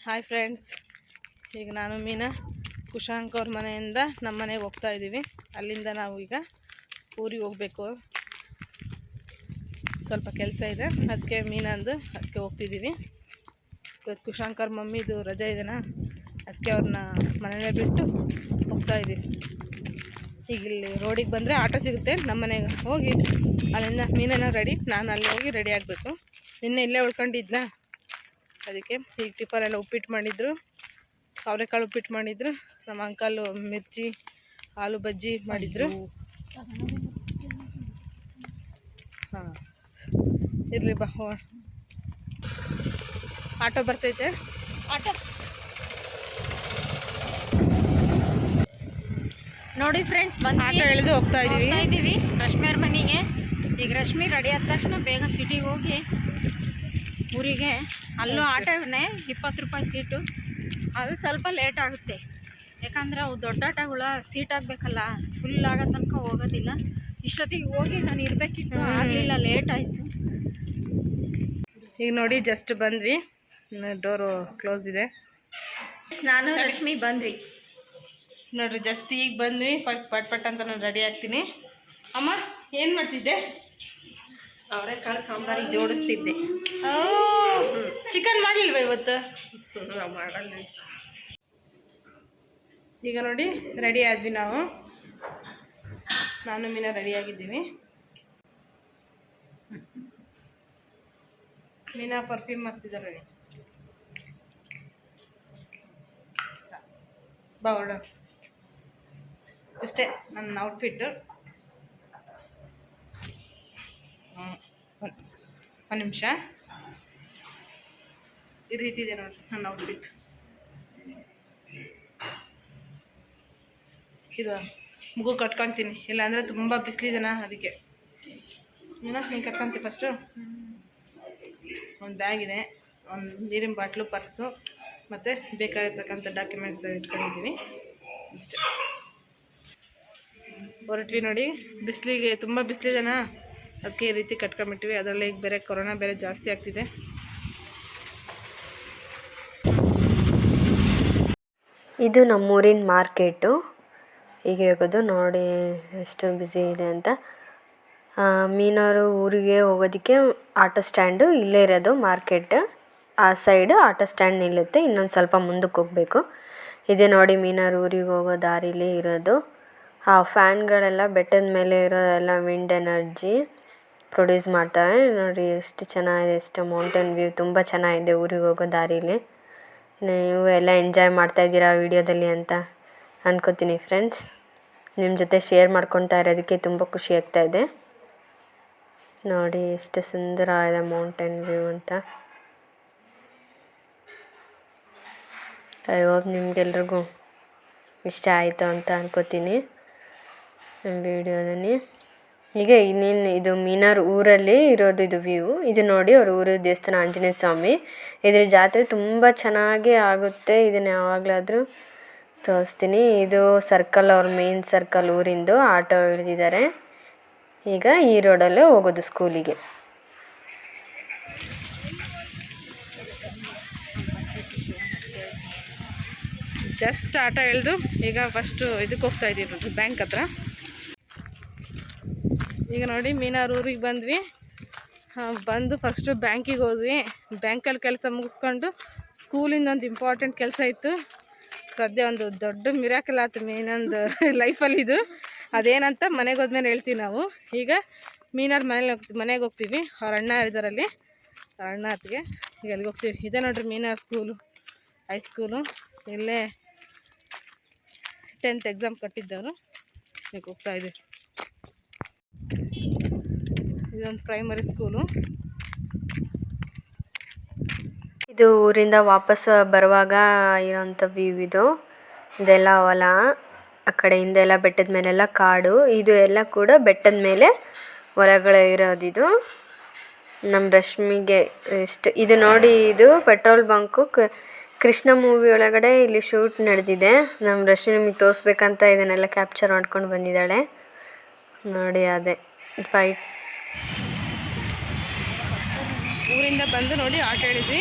Hi friends, ಈಗ ನಾನು ಮೀನಾ ಕುಶಾಂಕ್ ಅವ್ರ ಮನೆಯಿಂದ ನಮ್ಮ ಮನೆಗೆ ಹೋಗ್ತಾ ಇದ್ದೀವಿ. ಅಲ್ಲಿಂದ ನಾವು ಈಗ ಊರಿಗೆ ಹೋಗಬೇಕು. ಸ್ವಲ್ಪ ಕೆಲಸ ಇದೆ, ಅದಕ್ಕೆ ಮೀನಂದು ಅದಕ್ಕೆ ಹೋಗ್ತಿದ್ದೀವಿ. ಇವತ್ತು ಕುಶಾಂಕ್ ಅವ್ರ ಮಮ್ಮಿದು ರಜೆ ಇದೆನಾ, ಅದಕ್ಕೆ ಅವ್ರನ್ನ ಮನೆಯಲ್ಲೇ ಬಿಟ್ಟು ಹೋಗ್ತಾ ಇದ್ದೀವಿ. ಈಗ ಇಲ್ಲಿ ರೋಡಿಗೆ ಬಂದರೆ ಆಟೋ ಸಿಗುತ್ತೆ. ನಮ್ಮ ಮನೆಗೆ ಹೋಗಿ ಅಲ್ಲಿಂದ ಮೀನನ್ನ ರೆಡಿ, ನಾನು ಅಲ್ಲಿ ಹೋಗಿ ರೆಡಿ ಆಗಬೇಕು. ನಿನ್ನೆ ಇಲ್ಲೇ ಉಳ್ಕೊಂಡಿದ್ನ, ಅದಕ್ಕೆ ಈಗ ಟಿಫನ್ ಎಲ್ಲ ಉಪ್ಪಿಟ್ಟು ಮಾಡಿದ್ರು, ಅವರೆಕಾಳು ಉಪ್ಪಿಟ್ಟು ಮಾಡಿದ್ರು. ನಮ್ಮ ಅಂಕಲು ಮಿರ್ಚಿ ಆಲೂ ಬಜ್ಜಿ ಮಾಡಿದ್ರು. ಹಾಂ ಇರಲಿ ಬಾ, ಆಟೋ ಬರ್ತೈತೆ. ಆಟೋ ನೋಡಿ ಫ್ರೆಂಡ್ಸ್, ಆಟೋ ಎಳೆದು ಹೋಗ್ತಾ ಇದ್ದೀವಿ ರಶ್ಮಿಯವ್ರ ಮನೆಗೆ. ಈಗ ರಶ್ಮಿ ರೆಡಿ ಆದ ತಕ್ಷಣ ಬೇಗ ಸಿಟಿಗೆ ಹೋಗಿ ಊರಿಗೆ. ಅಲ್ಲೂ ಆಟೋನೇ 20 ರೂಪಾಯಿ ಸೀಟು. ಅಲ್ಲಿ ಸ್ವಲ್ಪ ಲೇಟ್ ಆಗುತ್ತೆ, ಯಾಕಂದರೆ ಅವು ದೊಡ್ಡ ಆಟೋಗಳ ಸೀಟ್ ಆಗಬೇಕಲ್ಲ, ಫುಲ್ ಆಗೋ ತನಕ ಹೋಗೋದಿಲ್ಲ. ಇಷ್ಟೊತ್ತಿಗೆ ಹೋಗಿ ನಾನು ಇರಬೇಕಿತ್ತು, ಆಗಲಿಲ್ಲ, ಲೇಟ್ ಆಯಿತು. ಈಗ ನೋಡಿ ಜಸ್ಟ್ ಬಂದ್ವಿ, ಡೋರು ಕ್ಲೋಸ್ ಇದೆ. ನಾನು ರಶ್ಮಿ ಬಂದ್ವಿ ನೋಡ್ರಿ, ಜಸ್ಟ್ ಈಗ ಬಂದ್ವಿ. ಪಟ್ ಅಂತ ನಾನು ರೆಡಿ ಆಗ್ತೀನಿ. ಅಮ್ಮ ಏನು ಮಾಡ್ತಿದ್ದೆ? ಅವರೆಕಾಳು ಸಾಂಬಾರಿಗೆ ಜೋಡಿಸ್ತಿದ್ದೆ. ಚಿಕನ್ ಮಾಡಲಿಲ್ವ ಇವತ್ತು? ಮಾಡಲ್ಲ. ಈಗ ನೋಡಿ ರೆಡಿ ಆದ್ವಿ ನಾವು, ನಾನು ಮೀನಾ ರೆಡಿಯಾಗಿದ್ದೀವಿ. ಮೀನಾ ಪರ್ಫ್ಯೂಮ್ ಮಾಡ್ತಿದ್ದಾರೆ. ಬಾ ಹೊರಡು. ಇಷ್ಟೇ ನನ್ನ ಔಟ್ಫಿಟ್ಟು. ಒಂದು ನಿಮಿಷ, ಈ ರೀತಿ ಇದೆ ನೋಡಿ ನನ್ನ ಔಟ್ಫಿಟ್. ಇದು ಮುಗು ಕಟ್ಕೊತೀನಿ, ಇಲ್ಲಾಂದರೆ ತುಂಬ ಬಿಸಿಲಿದೆನಾ, ಅದಕ್ಕೆ. ನೀನು ಕಟ್ಕೊತೀವಿ. ಫಸ್ಟು ಒಂದು ಬ್ಯಾಗ್ ಇದೆ, ಒಂದು ನೀರಿನ ಬಾಟ್ಲು, ಪರ್ಸು, ಮತ್ತು ಬೇಕಾಗಿರ್ತಕ್ಕಂಥ ಡಾಕ್ಯುಮೆಂಟ್ಸ್ ಇಟ್ಕೊಂಡಿದ್ದೀನಿ. ಅಷ್ಟೇ, ಹೊರಟ್ವಿ. ನೋಡಿ ಬಿಸಿಲಿಗೆ, ತುಂಬ ಬಿಸಿಲಿದೆನಾ, ಅದಕ್ಕೆ ಈ ರೀತಿ ಕಟ್ಕೊಂಬಿಟ್ಟಿವಿ. ಅದರಲ್ಲಿ ಈಗ ಬೇರೆ ಕೊರೋನಾ ಬೇರೆ ಜಾಸ್ತಿ ಆಗ್ತಿದೆ. ಇದು ನಮ್ಮೂರಿನ ಮಾರ್ಕೆಟು. ಈಗ ಹೋಗೋದು ನೋಡಿ ಎಷ್ಟು ಬ್ಯುಸಿ ಇದೆ ಅಂತ. ಮೀನವರು ಊರಿಗೆ ಹೋಗೋದಕ್ಕೆ ಆಟೋ ಸ್ಟ್ಯಾಂಡು ಇಲ್ಲೇ ಇರೋದು. ಮಾರ್ಕೆಟ್ ಆ ಸೈಡ್ ಆಟೋ ಸ್ಟ್ಯಾಂಡ್ ನಿಲ್ಲುತ್ತೆ, ಇನ್ನೊಂದು ಸ್ವಲ್ಪ ಮುಂದಕ್ಕೆ ಹೋಗಬೇಕು. ಇದೇ ನೋಡಿ ಮೀನವರು ಊರಿಗೆ ಹೋಗೋ ದಾರಿಲಿ ಇರೋದು. ಆ ಫ್ಯಾನ್ಗಳೆಲ್ಲ ಬೆಟ್ಟದ ಮೇಲೆ ಇರೋದೆಲ್ಲ ವಿಂಡ್ ಎನರ್ಜಿ ಪ್ರೊಡ್ಯೂಸ್ ಮಾಡ್ತವೆ. ನೋಡಿ ಎಷ್ಟು ಚೆನ್ನಾಗಿದೆ, ಎಷ್ಟು ಮೌಂಟೇನ್ ವ್ಯೂ, ತುಂಬ ಚೆನ್ನಾಗಿದೆ ಊರಿಗೆ ಹೋಗೋ ದಾರಿಲಿ. ನೀವು ಎಲ್ಲ ಎಂಜಾಯ್ ಮಾಡ್ತಾಯಿದ್ದೀರಾ ವೀಡಿಯೋದಲ್ಲಿ ಅಂತ ಅನ್ಕೋತೀನಿ ಫ್ರೆಂಡ್ಸ್. ನಿಮ್ಮ ಜೊತೆ ಶೇರ್ ಮಾಡ್ಕೊತಾ ಇರೋದಕ್ಕೆ ತುಂಬ ಖುಷಿ ಆಗ್ತಾಯಿದೆ. ನೋಡಿ ಎಷ್ಟು ಸುಂದರವಾದ ಮೌಂಟೇನ್ ವ್ಯೂ ಅಂತ. ಐ ಹೋಪ್ ನಿಮಗೆಲ್ರಿಗೂ ಇಷ್ಟ ಆಯಿತು ಅಂತ ಅನ್ಕೋತೀನಿ ನಮ್ಮ ವಿಡಿಯೋದಲ್ಲಿ. ಈಗ ಇನ್ನೇನು ಇದು ಮೀನಾರ್ ಊರಲ್ಲಿ ಇರೋದು ಇದು ವ್ಯೂ. ಇದು ನೋಡಿ ಅವ್ರ ಊರು ದೇವಸ್ಥಾನ ಆಂಜನೇಯ ಸ್ವಾಮಿ. ಇದ್ರ ಜಾತ್ರೆ ತುಂಬ ಚೆನ್ನಾಗಿ ಆಗುತ್ತೆ. ಇದನ್ನು ಯಾವಾಗಲಾದರೂ ತೋರಿಸ್ತೀನಿ. ಇದು ಸರ್ಕಲ್, ಅವ್ರ ಮೇನ್ ಸರ್ಕಲ್ ಊರಿಂದು. ಆಟೋ ಇಳಿದಿದ್ದಾರೆ. ಈಗ ಈ ರೋಡಲ್ಲೇ ಹೋಗೋದು ಸ್ಕೂಲಿಗೆ. ಜಸ್ಟ್ ಆಟೋ ಎಳೆದು ಈಗ ಫಸ್ಟು ಇದಕ್ಕೆ ಹೋಗ್ತಾ ಇದ್ದೀವಿ, ಬ್ಯಾಂಕ್ ಹತ್ರ. ಈಗ ನೋಡಿ ಮೀನಾರ್ ಊರಿಗೆ ಬಂದ್ವಿ. ಬಂದು ಫಸ್ಟು ಬ್ಯಾಂಕಿಗೆ ಹೋದ್ವಿ. ಬ್ಯಾಂಕಲ್ಲಿ ಕೆಲಸ ಮುಗಿಸ್ಕೊಂಡು ಸ್ಕೂಲಿಂದ ಒಂದು ಇಂಪಾರ್ಟೆಂಟ್ ಕೆಲಸ ಇತ್ತು. ಸದ್ಯ ಒಂದು ದೊಡ್ಡ ಮಿರಾಕಲ್ ಆಯ್ತು ಮೀನಂದು ಲೈಫಲ್ಲಿ. ಇದು ಅದೇನಂತ ಮನೆಗೆ ಹೋದ್ಮೇಲೆ ಹೇಳ್ತೀವಿ ನಾವು. ಈಗ ಮೀನಾರ್ ಮನೆಗೆ ಹೋಗ್ತೀವಿ. ಅವ್ರ ಅಣ್ಣ ಇದ್ದಾರಲ್ಲಿ, ಅವ್ರ ಅಣ್ಣ ಹತ್ತಿಗೆ ಈಗ ಅಲ್ಲಿಗೆ ಹೋಗ್ತೀವಿ. ಇದೇ ನೋಡ್ರಿ ಮೀನಾರ್ ಸ್ಕೂಲು, ಹೈಸ್ಕೂಲು. ಇಲ್ಲೇ 10th ಎಕ್ಸಾಮ್ ಕಟ್ಟಿದ್ದವರು. ಈಗ ಹೋಗ್ತಾಯಿದ್ದೀವಿ. ಇದೊಂದು ಪ್ರೈಮರಿ ಸ್ಕೂಲು. ಇದು ಊರಿಂದ ವಾಪಸ್ ಬರುವಾಗ ಇರೋಂಥ ವ್ಯೂ ಇದು. ಇದೆಲ್ಲ ಹೊಲ, ಆ ಕಡೆಯಿಂದ ಎಲ್ಲ ಬೆಟ್ಟದ ಮೇಲೆಲ್ಲ ಕಾಡು. ಇದು ಎಲ್ಲ ಕೂಡ ಬೆಟ್ಟದ ಮೇಲೆ ಹೊಲಗಳು ಇರೋದಿದು. ನಮ್ಮ ರಶ್ಮಿಗೆ ಇದು ನೋಡಿ, ಇದು ಪೆಟ್ರೋಲ್ ಬಂಕು. ಕೃಷ್ಣ ಮೂವಿ ಒಳಗಡೆ ಇಲ್ಲಿ ಶೂಟ್ ನಡೆದಿದೆ. ನಮ್ಮ ರಶ್ಮಿ ನಿಮಗೆ ತೋರಿಸ್ಬೇಕಂತ ಇದನ್ನೆಲ್ಲ ಕ್ಯಾಪ್ಚರ್ ಮಾಡ್ಕೊಂಡು ಬಂದಿದ್ದಾಳೆ ನೋಡಿ. ಅದೇ ಫೈಟ್ ಊರಿಂದ ಬಂದು ನೋಡಿ ಆಟೋ ಹೇಳಿದ್ವಿ.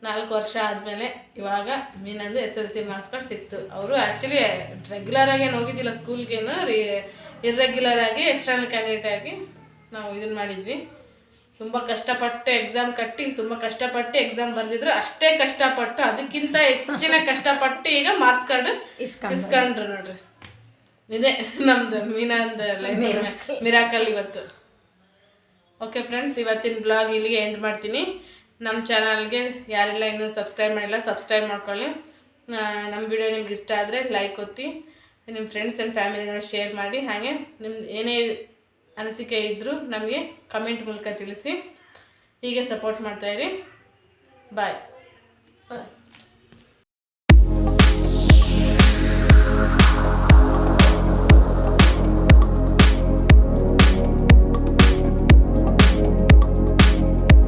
4 ವರ್ಷ ಆದಮೇಲೆ ಇವಾಗ ಮೀನಂದು SLC ಮಾರ್ಕ್ಸ್ ಕಾರ್ಡ್ ಸಿಕ್ತು. ಅವರು ಆ್ಯಕ್ಚುಲಿ ರೆಗ್ಯುಲರಾಗಿ ಏನು ಹೋಗಿದ್ದಿಲ್ಲ ಸ್ಕೂಲ್ಗೇನು, ಇರ್ರೆಗ್ಯುಲರಾಗಿ ಎಕ್ಸ್ಟರ್ನಲ್ ಕ್ಯಾಂಡಿಡೇಟ್ ಆಗಿ ನಾವು ಇದನ್ನು ಮಾಡಿದ್ವಿ. ತುಂಬ ಕಷ್ಟಪಟ್ಟು ಎಕ್ಸಾಮ್ ಕಟ್ಟಿ ತುಂಬ ಕಷ್ಟಪಟ್ಟು ಎಕ್ಸಾಮ್ ಬರೆದಿದ್ರು. ಅಷ್ಟೇ ಕಷ್ಟಪಟ್ಟು ಅದಕ್ಕಿಂತ ಹೆಚ್ಚಿನ ಕಷ್ಟಪಟ್ಟು ಈಗ ಮಾರ್ಕ್ಸ್ ಕಾರ್ಡ್ ಇಸ್ಕೊಂಡ್ರು ನೋಡ್ರಿ. ಇದೇ ನಮ್ಮದು ಮೀನಂದು ಲೈಫ್ ಮಿರಾಕಲ್ ಇವತ್ತು. ಓಕೆ ಫ್ರೆಂಡ್ಸ್, ಇವತ್ತಿನ ಬ್ಲಾಗ್ ಇಲ್ಲಿಗೆ ಎಂಡ್ ಮಾಡ್ತೀನಿ. ನಮ್ಮ ಚಾನಲ್ಗೆ ಯಾರೆಲ್ಲ ಇನ್ನೂ ಸಬ್ಸ್ಕ್ರೈಬ್ ಮಾಡಿಲ್ಲ ಸಬ್ಸ್ಕ್ರೈಬ್ ಮಾಡ್ಕೊಳ್ಳಿ. ನಮ್ಮ ವಿಡಿಯೋ ನಿಮ್ಗೆ ಇಷ್ಟ ಆದರೆ ಲೈಕ್ ಒತ್ತಿ, ನಿಮ್ಮ ಫ್ರೆಂಡ್ಸ್ ಆ್ಯಂಡ್ ಫ್ಯಾಮಿಲಿಗಳ ಶೇರ್ ಮಾಡಿ. ಹಾಗೆ ನಿಮ್ದು ಏನೇ ಅನಿಸಿಕೆ ಇದ್ದರೂ ನಮಗೆ ಕಮೆಂಟ್ ಮೂಲಕ ತಿಳಿಸಿ. ಹೀಗೆ ಸಪೋರ್ಟ್ ಮಾಡ್ತಾಯಿರಿ. ಬಾಯ್.